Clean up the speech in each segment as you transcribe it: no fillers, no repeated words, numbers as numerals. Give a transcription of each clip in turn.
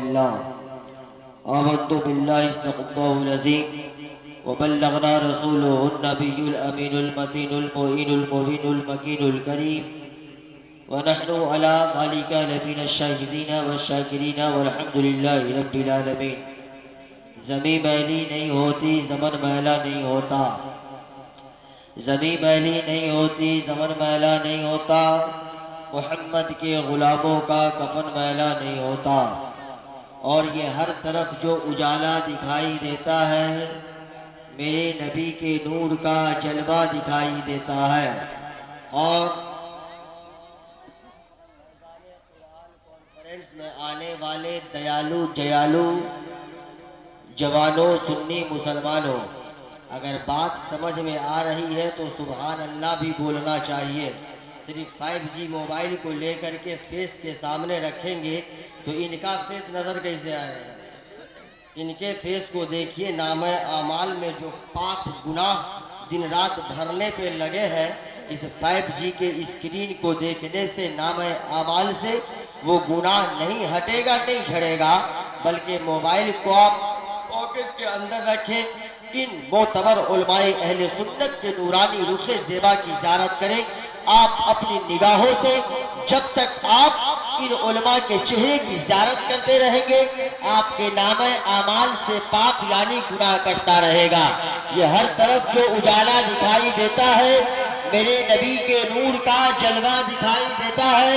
بالله آمنت بالله صدق الله العظيم وبلغنا رسوله النبي الأمين المتين المؤين المبين المكين الكريم ونحن على ذلك لمن الشاهدين والشاكرين والحمد لله رب العالمين. زمین میلی نہیں ہوتی زمن میلا نہیں ہوتا، زمین میلی نہیں ہوتی زمن میلا نہیں ہوتا، محمد کے غلاموں کا کفن میلا نہیں ہوتا. اور یہ ہر طرف جو اجالا دکھائی دیتا ہے میرے نبی کے نور کا جلوہ دکھائی دیتا ہے. اور کانفرنس میں آنے والے دیالو جیالو جوانوں سنی مسلمانوں، اگر بات سمجھ میں آ رہی ہے تو سبحان اللہ بھی بولنا چاہیے. صرف 5G موبائل کو لے کر کے فیس کے سامنے رکھیں گے تو ان کا فیس نظر کیسے آئے گا؟ ان کے فیس کو دیکھیے. نام اعمال میں جو پاپ گناہ دن رات بھرنے پہ لگے ہیں، اس 5G کے اسکرین کو دیکھنے سے نام اعمال سے وہ گناہ نہیں ہٹے گا، نہیں جھڑے گا، بلکہ موبائل کو آپ پاکٹ کے اندر رکھیں. ان معتبر علماء اہل سنت کے نورانی رخ زیبا کی زیارت کریں. آپ اپنی نگاہوں سے جب تک آپ ان علماء کے چہرے کی زیارت کرتے رہیں گے آپ کے نام اعمال سے پاپ یعنی گناہ کرتا رہے گا. یہ ہر طرف جو اجالا دکھائی دیتا ہے میرے نبی کے نور کا جلوہ دکھائی دیتا ہے.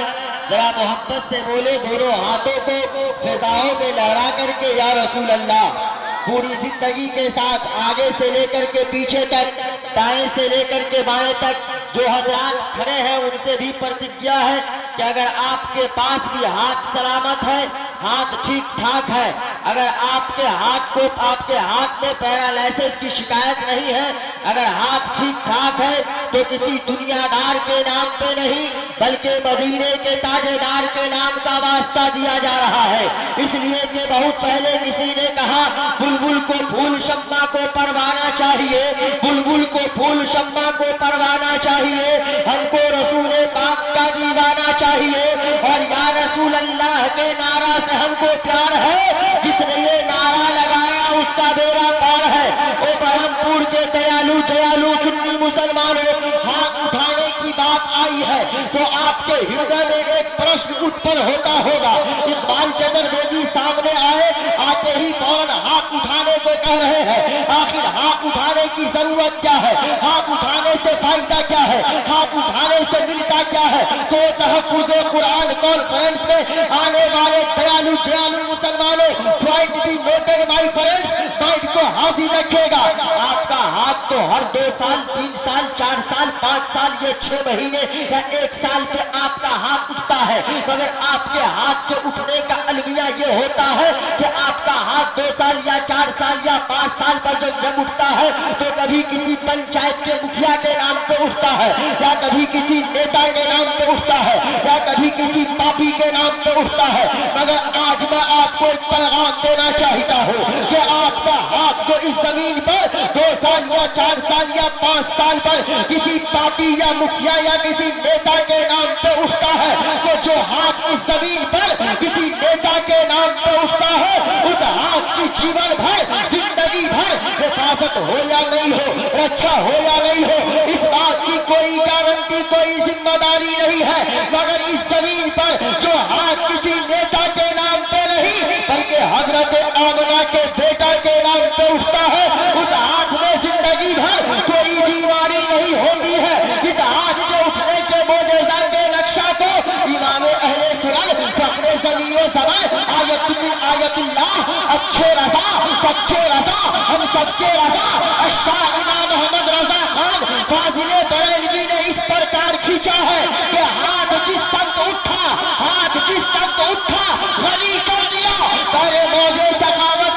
ذرا محبت سے بولے دونوں ہاتھوں کو فضاؤں میں لہرا کر کے یا رسول اللہ. پوری زندگی کے ساتھ آگے سے لے کر کے پیچھے تک، دائیں سے لے کر کے بائیں تک جو حضرات کھڑے ہیں ان سے بھی پرتجھیا ہے کہ اگر آپ کے پاس بھی ہاتھ سلامت ہے، ہاتھ ٹھیک ٹھاک ہے، اگر آپ کے ہاتھ میں پیرالائسس کی شکایت نہیں ہے، اگر ہاتھ ٹھیک ٹھاک ہے تو کسی دنیا دار کے نام پہ نہیں بلکہ مدینے کے تاجدار کے نام کا واسطہ دیا جا رہا ہے. اس لیے کہ بہت پہلے کسی نے کہا بلبل کو پھول شمع کو پروانا چاہیے، بلبل کو پھول شمع کو پروانا چاہیے، ہم کو رسول پاک کا دیوانہ چاہیے. اور یا رسول اللہ کے نعرہ سے ہم کو پیار ہے، جس نے یہ نعرہ لگایا اس کا بیڑا پار ہے. او برہم پور کے دیالو جیالو سنی مسلمانوں، ہاتھ اٹھانے کی بات آئی ہے تو آپ کے ہردے میں ایک پرشن اتپن ہوتا ہوگا. اقبال چترویدی سامنے آئے، آتے ہی فوراً ہاتھ اٹھانے کو کہہ رہے ہیں. آخر ہاتھ اٹھانے کی ضرورت کیا ہے؟ ہاتھ اٹھانے سے فائدہ کیا ہے؟ ہاتھ اٹھانے سے ملتا کیا ہے؟ تو تحفظ قرآن کانفرنس میں آنے والے دیالو جیالو مسلمانوں، پوائنٹ بھی نوٹڈ مائی فرینڈز، مائنڈ کو حاضر رکھے گا. آپ کا ہاتھ تو ہر 2 سال 3 سال 4 سال 5 سال یہ 6 مہینے یا 1 سال پہ آپ کا ہاتھ اٹھتا ہے، مگر آپ کے ہاتھ کے اٹھنے کا المیہ یہ ہوتا ہے کہ آپ کا ہاتھ 2 سال یا 4 سال یا 5 سال پر جب اٹھتا ہے تو کبھی کسی پنچایت کے مکھیا کے نام پہ اٹھتا ہے، یا کبھی کسی نیتا کے نام پہ اٹھتا ہے، یا کبھی کسی پاپی کے نام پہ اٹھتا ہے. مگر آج میں آپ کو ایک پیغام دینا چاہتا ہوں کہ آپ کا ہاتھ جو اس زمین پر 2 سال یا 4 سال یا 5 سال پر کسی پارٹی یا مکھیا یا کسی نیتا کے نام پہ اٹھتا ہے، تو جو ہاتھ اس زمین پر کسی نیتا کے نام پہ اٹھتا ہے اس ہاتھ کی جیون بھر زندگی بھر حفاظت ہو یا نہیں ہو، رکشا ہو یا نہیں ہو، اس بات کی کوئی گارنٹی کوئی ذمہ داری نہیں ہے. مگر اس زمین پر جو ہاتھ کسی نیتا کے نام پہ نہیں بلکہ حضرت آمنہ کے بیٹا کے نام پہ اٹھتا ہے، اس ہاتھ میں زندگی بھر کوئی بیماری نہیں ہوتی ہے. اس ہاتھ کے اٹھنے کے معجزہ کے نقشہ کو امام اہل سنن فخر زمین و زمن آیت من آیت اللہ اچھے رضا سچے رضا ہم سب کے رضا شاہ امام محمد رضا خان فاضل بریلوی نے اس پرکار کھینچا ہے کہ ہاتھ جس سمت اٹھا غنی کر دیا. پہلے موجے سخاوت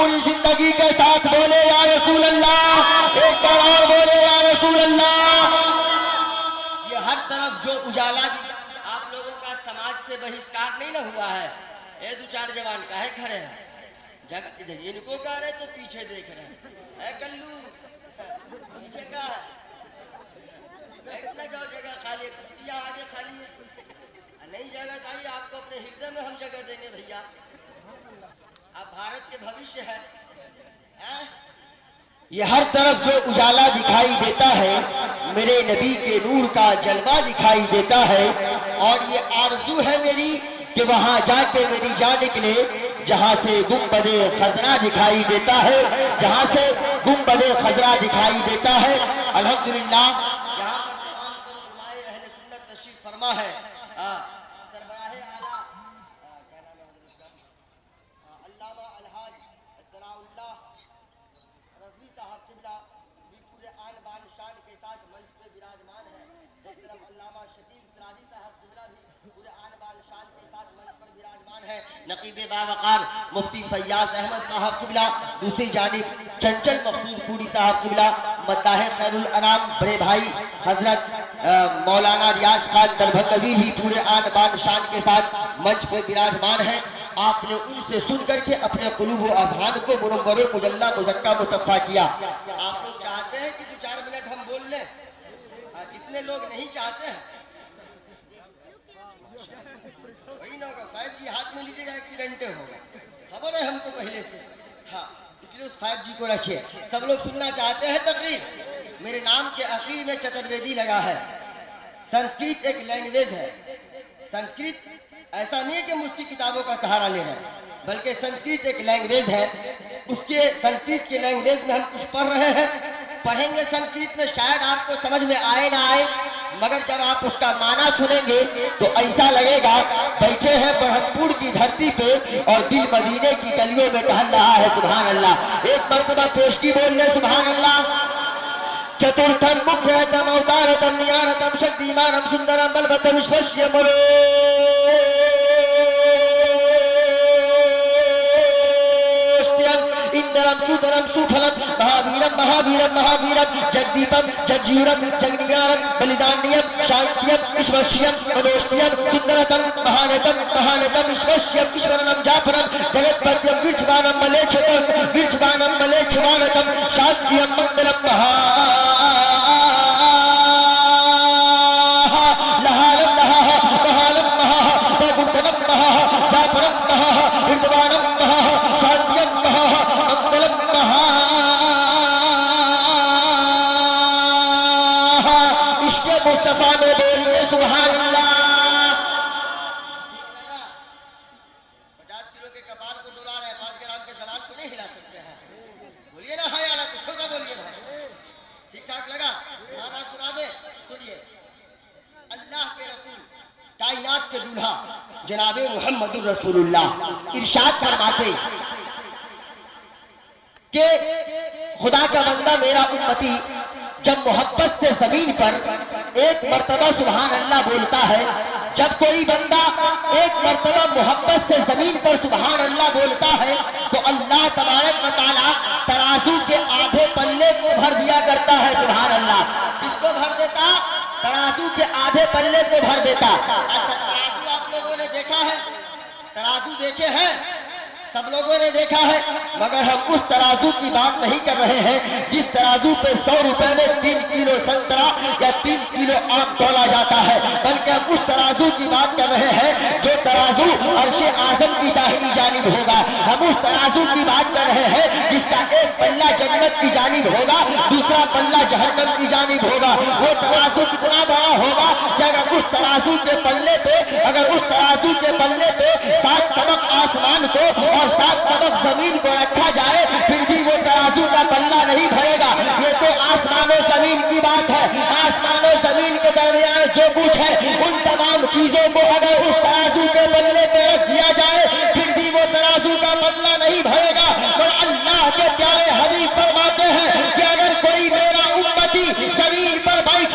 پوری زندگی کے ساتھ بولے یا رسول اللہ، ایک بار اور بولے یا رسول اللہ۔ یہ ہر طرف جو اجالا آپ لوگوں کا سماج سے بہشکار نہیں نہ ہوا ہے، اے دو چار جوان کاہے کھڑے ہیں؟ جگہ ان کو کہہ رہے تو پیچھے دیکھ رہے ہیں، اے کلو پیچھے کا ہے، بیٹھ نہ جاؤ، جگہ خالی ہے، کرسیاں آگے خالی ہے، نہیں جگہ چاہیے آپ کو اپنے ہردے میں ہم جگہ دیں گے بھیا، آپ بھارت کے بھوشیہ ہے۔ یہ ہر طرف جو اجالا دکھائی دیتا ہے میرے نبی کے نور کا جلوہ دکھائی دیتا ہے، اور یہ آرزو ہے میری کہ وہاں جا کے میری جان نکلے جہاں سے گنبد خضرا دکھائی دیتا ہے، جہاں سے گنبد خضرا دکھائی دیتا ہے۔ الحمدللہ یہاں پر تمام علماء اہل سنت تشریف فرما ہے۔ سربراہ اعلیٰ کیا نام ہے حضرت کا، علامہ الحاج ثناء اللہ رضوی صاحب قبلہ بھی پورے آن بان شان کے ساتھ منچ پہ براجمان ہے۔ ایک طرف علامہ شکیل سراجی صاحب قبلہ بھی پورے آن بان شان کے ساتھ منچ پر براجمان ہے۔ نقیب باوقار مفتی فیاض احمد صاحب قبلہ، دوسری جانب چنچل مقصود پوری صاحب قبلہ، مداح خیر الانام بڑے بھائی حضرت مولانا ریاض خان دربھنگوی بھی پورے آن بان شان کے ساتھ منچ پہ براجمان ہے۔ آپ نے ان سے سن کر کے اپنے قلوب و اذہان کو منور و مجلہ مزکہ مصفا کیا۔ آپ لوگ چاہتے ہیں کہ 2-4 منٹ ہم بول لیں؟ کتنے لوگ نہیں چاہتے ہیں؟ وہی نہ ہوگا، 5G ہاتھ میں لیجیے گا ایکسیڈنٹ ہوگا، خبر ہے ہم کو پہلے سے۔ ہاں اس لیے اس 5G کو رکھیے۔ سب لوگ سننا چاہتے ہیں تقریر؟ میرے نام کے آخر میں چترویدی لگا ہے۔ سنسکرت ایک لینگویج ہے۔ سنسکرت ایسا نہیں ہے کہ مفتی کتابوں کا سہارا لے رہے ہیں، بلکہ سنسکرت ایک لینگویج ہے۔ اس کے سنسکرت کے لینگویج میں ہم کچھ پڑھ رہے ہیں، پڑھیں گے سنسکرت میں، شاید آپ کو سمجھ میں آئے نہ آئے، مگر جب آپ اس کا معنی سنیں گے تو ایسا لگے گا بیٹھے ہیں برہمپور کی دھرتی پہ اور دل مدینے کی گلیوں میں ٹہل رہا ہے۔ سبحان اللہ، ایک مرتبہ پیشکی بول لیں سبحان اللہ۔ چترتھم مکھیتم اوتارتم نیارتم شکتیمانم سندرم بلبتم وشوشیم اندرم شودرم سوفلم مہاویرم مہاویرم مہاویرم جگدیپم جگجیورم جگنیارم بلیدانیم شانتیم اشوشیم منوشتیم سندرتم مہانتم مہانتم اشوشیم ایشورنم جاپرم جگتپتیم ویرچوانم ملیچھتم ویرچوانم ملیچھوانتم شانتیم منگلم لہالم لہا مہالم مہا وگنتنم مہا جاپرم مہا ہردوانم مہا شانتیم مہا منگلم مہا عشق مصطفیٰ میں بولیے سبحان اللہ۔ 50 کلو کے کپال کو ڈولا رہے ہیں، 5 گرام کے زبان کو نہیں ہلا سکتے ہیں، بولیے نا ہائے اللہ، کچھ ہوگا بولیے بھائی، ٹھیک ٹھاک لگا؟ گانا سنا دے، سنیے۔ اللہ کے رسول کائنات کے دولہا جناب محمد الرسول اللہ ارشاد فرماتے کہ خدا کا بندہ میرا امتی جب محبت سے زمین پر ایک مرتبہ سبحان اللہ بولتا ہے، جب کوئی بندہ ایک مرتبہ محبت سے زمین پر سبحان اللہ بولتا ہے تو اللہ تبارک و تعالیٰ ترازو کے آدھے پلے کو بھر دیا کرتا ہے۔ سبحان اللہ، کس کو بھر دیتا؟ ترازو کے آدھے پلے کو بھر دیتا۔ اچھا ترازو آپ لوگوں نے دیکھا ہے؟ ترازو دیکھے ہیں؟ سب لوگوں نے دیکھا ہے، مگر ہم اس ترازو کی بات نہیں کر رہے ہیں جس ترازو پہ 100 روپے میں 3 کلو سنترا یا 3 کلو آم تولا جاتا ہے، بلکہ ہم اس ترازو کی بات کر رہے ہیں جو ترازو عرش اعظم کی داہنی جانب ہوگا۔ ہم اس ترازو کی بات کر رہے ہیں جس کا ایک پلہ جنت کی جانب ہوگا، دوسرا پلہ جہنم کی جانب ہوگا۔ وہ ترازو کتنا بڑا ہوگا کہ اگر اس ترازو کے پلے پہ 7 طبق آسمان کو اور 7 طبق زمین کو رکھا جائے پھر بھی وہ ترازو کا پلہ نہیں بھرے گا۔ یہ تو آسمان و زمین کی بات ہے۔ آسمان و زمین کے درمیان جو کچھ ہے ان تمام چیزوں کو اگر اس ترازو کے پلے پہ رکھ دیا جائے پھر بھی وہ ترازو کا پلہ نہیں بھرے گا۔ اور اللہ کے پیارے حبیب فرماتے ہیں کہ اگر کوئی میرا امتی زمین پر بیٹھ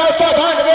992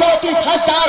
34,000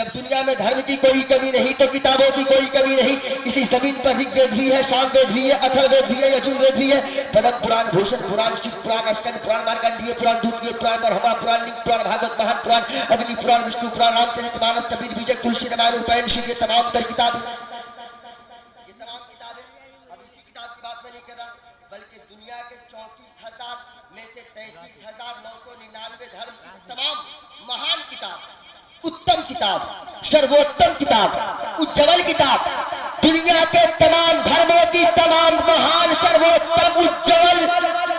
جب دنیا میں دھرم کی کوئی کمی نہیں تو کتابوں کی کوئی کمی نہیں. اسی زمین پر رگ وید بھی ہے, شام وید بھی ہے, اتھر وید بھی ہے, یجور وید بھی ہے, پدم پران, بھوشن پران, شیو پران, اسکند پران, مارکنڈیہ پران, دودھیہ پران, برہما پران, لنگ پران, بھاگوت مہان پران, اگنی پران, وشنو پران, رام چرت مانس, کبیر بیجک, تلسی رامائن, اپین شیو, یہ تمام تر کتابیں, یہ تمام کتابیں. اب اسی کتاب کی بات میں نہیں کر رہا, بلکہ دنیا کے 34,000 میں سے 33,999 دھرم کی تمام مہان کتاب, اتم کتاب, سرووتم کتاب, اجول کتاب, دنیا کے تمام دھرموں کی تمام مہان سرووتم اجول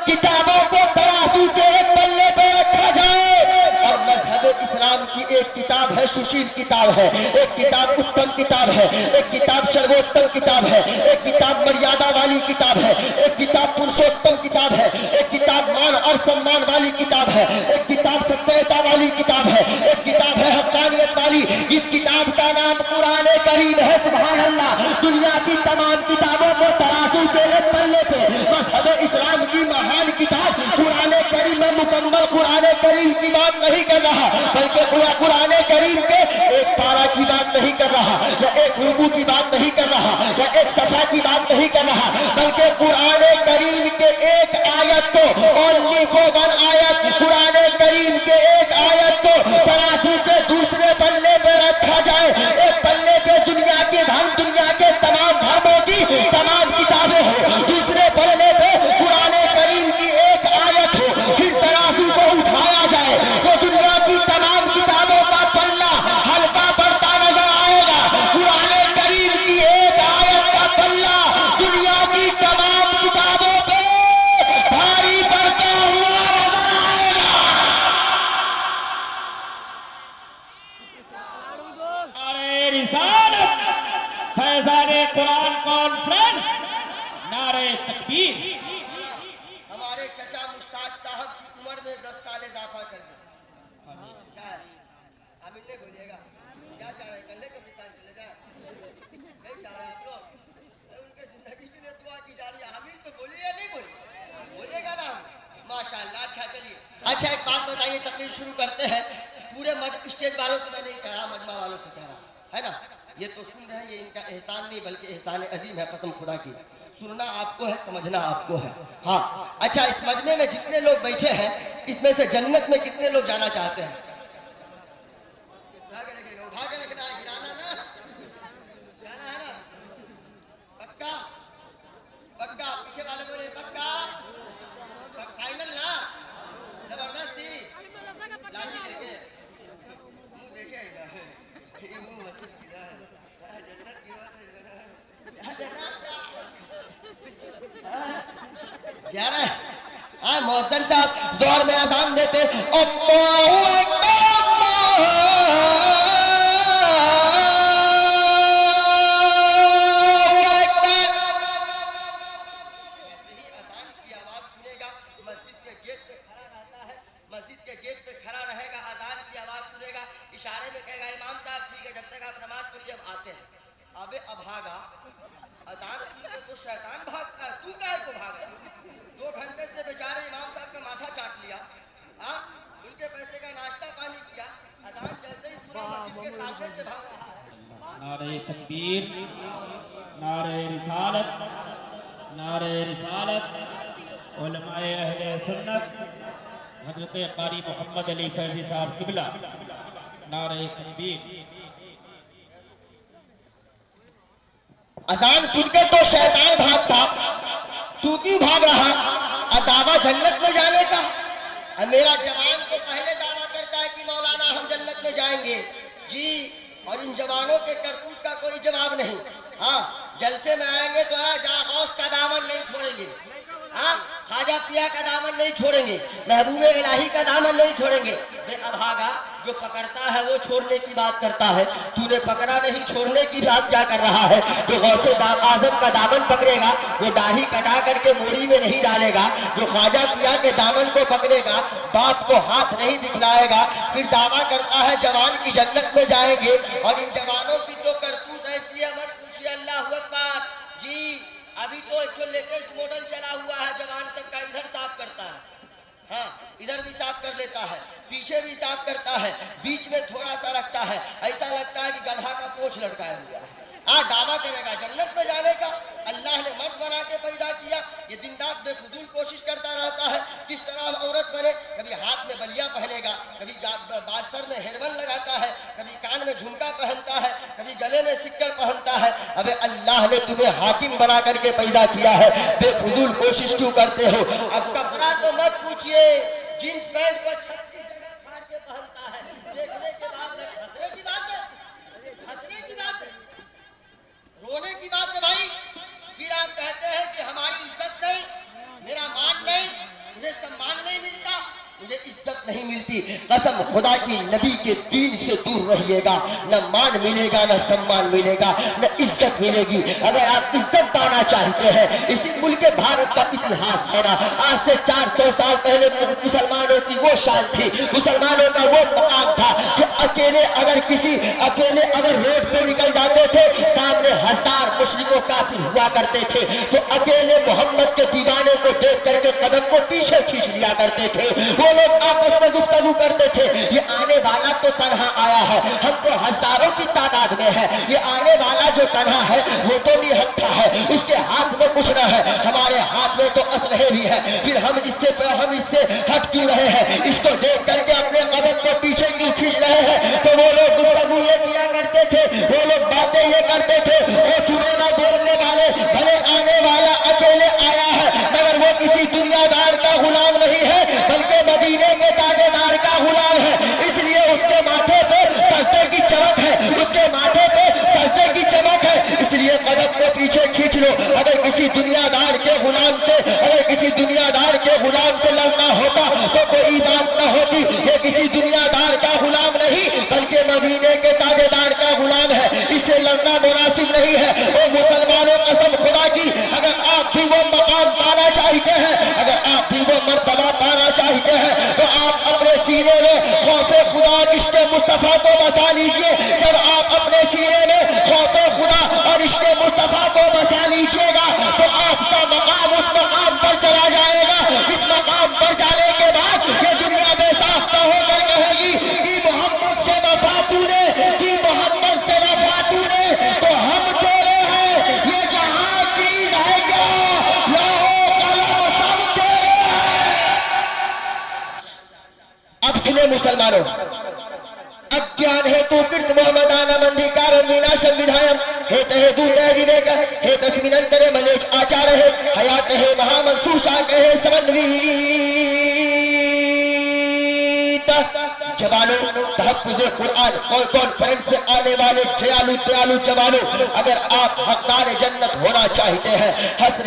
کتابوں کو ترازو کے ایک پلے پہ رکھا جائے, اور مذہب اسلام کی ایک کتاب ہے, سشیل کتاب ہے, ایک کتاب اتم کتاب ہے, ایک کتاب سرووتم کتاب ہے, ایک کتاب مریادا والی کتاب ہے, ایک کتاب پروشوتم کتاب ہے, ایک کتاب مان اور سمان والی کتاب ہے, ایک کتاب ستیہتا والی کتاب ہے, ایک کتاب ہے حقانیت والی. اس کتاب کا نام قرآن کریم ہے. سبحان اللہ. دنیا کی تمام کتابوں کو ترازو کے ایک پلے پہ مذہب اسلام کی مہان کتاب قرآن کریم میں مکمل قرآن کریم کی بات نہیں کر رہا, بلکہ قرآن کریم کے ایک پارا کی بات نہیں کر رہا, یا ایک رکوع کی بات نہیں کر رہا, یا ایک صفحہ کی بات نہیں کر رہا, بلکہ قرآن کریم کے ایک آیت کو, اونلی فور ون آیت, قرآن کریم کے ایک آیت کو ترازو کے دوسرے پلے پہ رکھا جائے. ایک پلے پہ دنیا کے دھرم, دنیا کے تمام دھرموں کی تمام کتابیں ہو, دوسرے پلے پہ قرآن کریم کی ایک آیت ہو, پھر ترازو کو اٹھایا جائے تو دنیا کی تمام کتابوں کا پلہ ہلکا پڑتا نظر آئے گا. قرآن کریم کی ایک آیت کا پلہ دنیا کی تمام کتابوں پہ بھاری پڑتا ہوا نظر آئے گا. نعرہ رسالت, فیضان قرآن کانفرنس, نعرہ تکبیر. ہمارے چچا مشتاق صاحب کی عمر میں 10 سال اضافہ کر دیں. کیا ہے؟ آمین نہیں بولیے گا. کیا چاہ رہے ہیں, کلے قبرستان چلے جائیں؟ نہیں چاہ رہے آپ لوگ. ان کے زندگی کے لیے دعا کی جا رہی ہے. آمین تو بولیے یا نہیں بولیے؟ بولیے گا نا. ماشاءاللہ. اچھا چلیے. اچھا ایک بات بتائیے, تقریر شروع کرتے ہیں. پورے اسٹیج والوں کو میں نہیں کہہ رہا, مجمع والوں کو کہہ رہا ہے نا. یہ تو سن رہے ہیں, یہ ان کا احسان نہیں بلکہ احسان عظیم ہے قسم خدا کی. سننا آپ کو ہے, سمجھنا آپ کو ہے. ہاں اچھا, اس مجمع میں جتنے لوگ بیٹھے ہیں اس میں سے جنت میں کتنے لوگ جانا چاہتے ہیں؟ اٹھا کے رکھنا ہے, گرانا نا. جانا ہے نا پکا؟ پکا. پیچھے والے بولے پکا. فائنل نا. زبردستی. لاٹھی لے کے منہ دیکھے یہ منہ مسجد کی ہے. جنت کی بات ہے. جا رہا ہے. ہاں مؤذن صاحب زور میں اذان دیتے, اللہ اکبر. جیسے ہی اذان کی آواز سنے گا مسجد کے گیٹ پہ کھڑا رہتا ہے, مسجد کے گیٹ پہ کھڑا رہے گا, اذان کی آواز سنے گا, اشارے میں کہے گا امام صاحب ٹھیک ہے, جب تک آپ نماز پڑھیے اب آتے ہیں. ابے ابھاگا, اذان سن کے تو شیطان بھاگتا ہے, تو کہے کو بھاگا؟ 2 گھنٹے سے بیچارے امام صاحب کا ماتھا چاٹ لیا, ہاں ان کے پیسے کا ناشتہ پانی کیا, اذان جیسے ہی سنا مسجد کے سامنے سے بھاگ رہا ہے. نعرہ تکبیر, نعرہ رسالت, نعرہ رسالت. علماء اہل سنت حضرت قاری محمد علی فیضی صاحب قبلہ, نعرہ تکبیر. اذان سن کے تو شیطان بھاگتا, تو کیوں بھاگ رہا؟ دعویٰ جنت میں جانے کا. میرا جوان تو پہلے دعویٰ کرتا ہے کہ مولانا ہم جنت میں جائیں گے جی, اور ان جوانوں کے کرتوت کا کوئی جواب نہیں. ہاں جلسے میں آئیں گے تو جا غوث کا دامن نہیں چھوڑیں گے, ہاں خواجہ پیا کا دامن نہیں چھوڑیں گے, محبوب الہی کا دامن نہیں چھوڑیں گے. بے ابھاگا, جو پکڑتا ہے وہ چھوڑنے کی بات کرتا ہے, تو نے پکڑا نہیں, چھوڑنے کی بات کیا کر رہا ہے؟ جو غوث اعظم کا دامن پکڑے گا وہ داڑھی کٹا کر کے موری میں نہیں ڈالے گا, جو خواجہ پیا کے دامن کو پکڑے گا باپ کو ہاتھ نہیں دکھلائے گا. پھر دعویٰ کرتا ہے جوان کی جنت میں جائیں گے, اور ان جوانوں کی تو کرتوت ایسی ہے مت پوچھیے. اللہ اکبر جی. ابھی تو جو لیٹسٹ ماڈل چلا ہوا ہے, جوان سب کا ادھر صاف کرتا ہے, ہاں ادھر بھی صاف کر لیتا ہے، پیچھے بھی صاف کرتا ہے، بیچ میں تھوڑا سا رکھتا ہے، ایسا لگتا ہے کہ گدھا کا پوچھ لٹکایا ہوا ہے۔ دعویٰ کرے گا جنت میں جانے کا۔ اللہ نے مرد بنا کے پیدا کیا، یہ دن رات بے فضول کوشش کرتا رہتا ہے کس طرح عورت بنے۔ کبھی ہاتھ میں بلیا پہنے گا، کبھی سر میں ہیئربن لگاتا ہے، کبھی کان میں جھمکا پہنتا ہے، کبھی گلے میں سکر پہنتا ہے۔ ابے اللہ نے تمہیں حاکم بنا کر کے پیدا کیا ہے، بے فضول کوشش کیوں کرتے ہو؟ اب کپڑا تو مت پوچھئے، جینس پینٹ کو 36 جگہ پھاڑ کے پہنتا ہے، دیکھنے کے بعد ہنسنے کی بات ہے، ہنسنے کی بات ہے، رونے کی بات ہے بھائی۔ پھر آپ کہتے ہیں کہ ہماری عزت نہیں، میرا مان نہیں، مجھے سمان نہیں ملتا، مجھے عزت نہیں ملتی۔ قسم خدا کی، نبی کے دین سے دور رہیے گا، نہ مان ملے گا، نہ سمان ملے گا، نہ عزت ملے گی۔ اگر آپ عزت پانا چاہتے ہیں، اسی ملک بھارت کا اتہاس ہے نا، آج سے 400 سال پہلے مسلمانوں کی وہ شان تھی، مسلمانوں کا وہ مقام تھا کہ اکیلے اگر روڈ پہ نکل جاتے تھے، سامنے 1000 مشرک و کافر ہوا کرتے تھے، تو اکیلے محمد کے دیوانے کو دیکھ کر کے قدم کو پیچھے کھینچ لیا کرتے تھے۔ وہ لوگ آپس میں گفتگو کرتے تھے، یہ آنے والا تو تنہا آیا ہے، ہم تو ہزاروں کی تعداد میں ہے، یہ آنے والا جو تنہا ہے وہ تو نہتھا ہے، اس کے ہاتھ میں کچھ نہ ہے، ہمارے ہاتھ میں تو اسلحے بھی ہے، پھر ہم اس سے ہٹ کیوں رہے ہیں؟ اس کو دیکھ کر کے اپنے قدم کو پیچھے کیوں کھینچ رہے ہیں؟ تو وہ لوگ گفتگو یہ کیا کرتے تھے، وہ لوگ باتیں یہ کرتے تھے، وہ سنے نہ بولنے والے، بھلے آنے والا اکیلے آیا ہے مگر وہ کسی دنیا دار کا غلام نہیں ہے، بلکہ مدینے کے تاجدار کا غلام ہے، اس لیے اس کے ماتھے پہ سجدے کی چمک ہے، اس کے ماتھے پہ سجدے کی چمک ہے، اس لیے قدم کو پیچھے کھینچ لو۔ اگر کسی دنیا دار کے غلام سے لڑنا ہوتا تو کوئی بات نہ ہوتی، یہ کسی دنیا دار کا غلام نہیں بلکہ مدینے کے تاجدار کا غلام ہے، اس سے لڑنا مناسب نہیں ہے۔ وہ مسلمانوں، قسم خدا کی، اگر آپ بھی وہ مقام پانا چاہتے ہیں، اگر آپ بھی وہ مرتبہ پانا چاہتے ہیں، تو آپ اپنے سینے میں خوف خدا اور عشق مصطفیٰ کو بسا لیجئے۔ جب آپ اپنے سینے میں خوف خدا اور عشق مصطفیٰ کو بسا لیجئے گا تو آپ کا مقام اس مقام پر چلا جائے گا، اس مقام پر جانے کے بعد یہ دنیا بے ساختہ ہو کر کہے گی کہ محمد سے وفا تو نے، کہ محمد سے وفا تو نے، تو ہم تیرے ہیں، یہ جہاں چیز ہے کیا، لوہو قلم سب تیرے ہیں۔ اب سنیں مسلمانوں، اجان ہے تو کیرت محمدان مندیکار مینا شنویدھایم ہیت ہے دونیریریک ہیت اسمیننترے ملیچ آچار ہے حیات ہے مہا منسوشاک ہے سمنویت۔ جوانوں، تحفظ قرآن کانفرنس میں آنے والے دیالو جوانوں، اگر آپ حقدار جنت ہونا چاہتے ہیں، حشر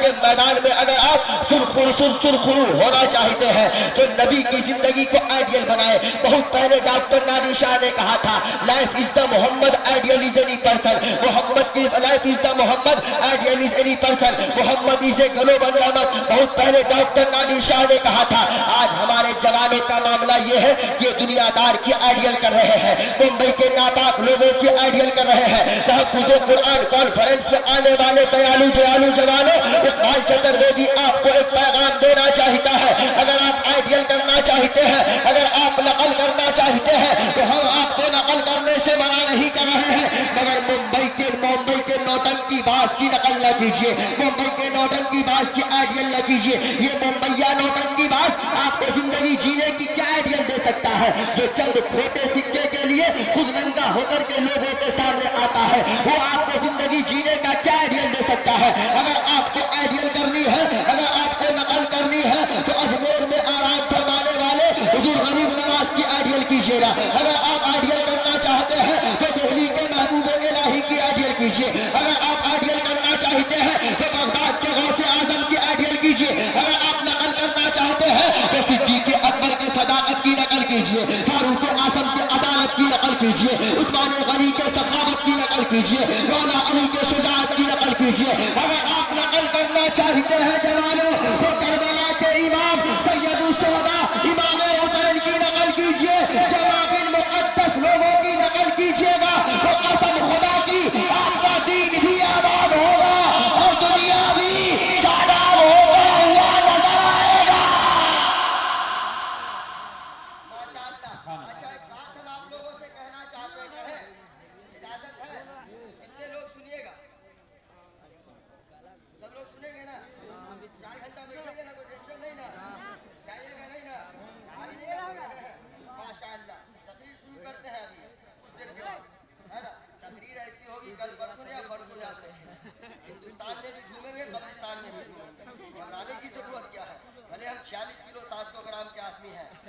کے میدان میں اگر آپ سرخرو ہونا چاہتے ہیں، تو نبی کی زندگی کو آئیڈیل بنائے۔ بہت پہلے ڈاکٹر نادر شاہ نے کہا تھا، life is the Muhammad, ideal is any person. Muhammad کی life is the Muhammad, ideal is any person. Muhammad is a global رحمت، بہت پہلے ڈاکٹر نادر شاہ نے کہا تھا۔ آج ہمارے جوانوں کا معاملہ یہ ہے کہ دنیا دار کی آئیڈیل کر رہے ہیں، ممبئی کے ناپاک لوگوں کی آئیڈیل کر رہے ہیں۔ تحفظ قرآن کانفرنس میں آنے والے دیالو جوانوں، اقبال چترویدی آپ کو ایک پیغام دینا چاہتا ہے۔ اگر آپ آئیڈیل کرنا چاہتے ہیں، اگر آپ نقل کرنا چاہتے ہیں، تو ہم آپ کو نقل کرنے سے منع نہیں کر رہے ہیں، مگر ممبئی کے نوٹنکی باز کی نقل نہ کیجیے، ممبئی کے نوٹنکی باز کی آئیڈیل نہ کیجیے۔ یہ ممبئیا نوٹنکی باز آپ کو زندگی جینے کی کیا آئیڈیل دے سکتا ہے؟ جو چند کھوٹے سکے کے لیے خود ننگا ہو کر کے لوگوں کے سامنے آتا ہے، وہ آپ کو زندگی جینے کا کیا آئیڈیل دے سکتا ہے؟ اگر آپ کو آئیڈیل کرنی ہے، اگر آپ کو نقل کرنی ہے، تو اجمیر میں آرام فرمانے والے حضور غریب نواز کی آئیڈیل کیجیے گا۔ اگر آپ آئیڈیل کرنا چاہتے ہیں تو دہلی کے محبوب الہی کی آئیڈیل کیجیے۔ اگر آپ آئیڈیل کرنا چاہتے ہیں تو بغداد کے غوث اعظم کی آئیڈیل کیجیے۔ اگر آپ نقل کرنا چاہتے ہیں تو صدیق اکبر کے صداقت کی نقل کیجیے، فاروق اعظم کے عدالت کی نقل کیجیے، عثمان غنی کے سخاوت کی نقل کیجیے، مولا علی کے شجاعت کی نقل کیجیے۔ اگر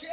6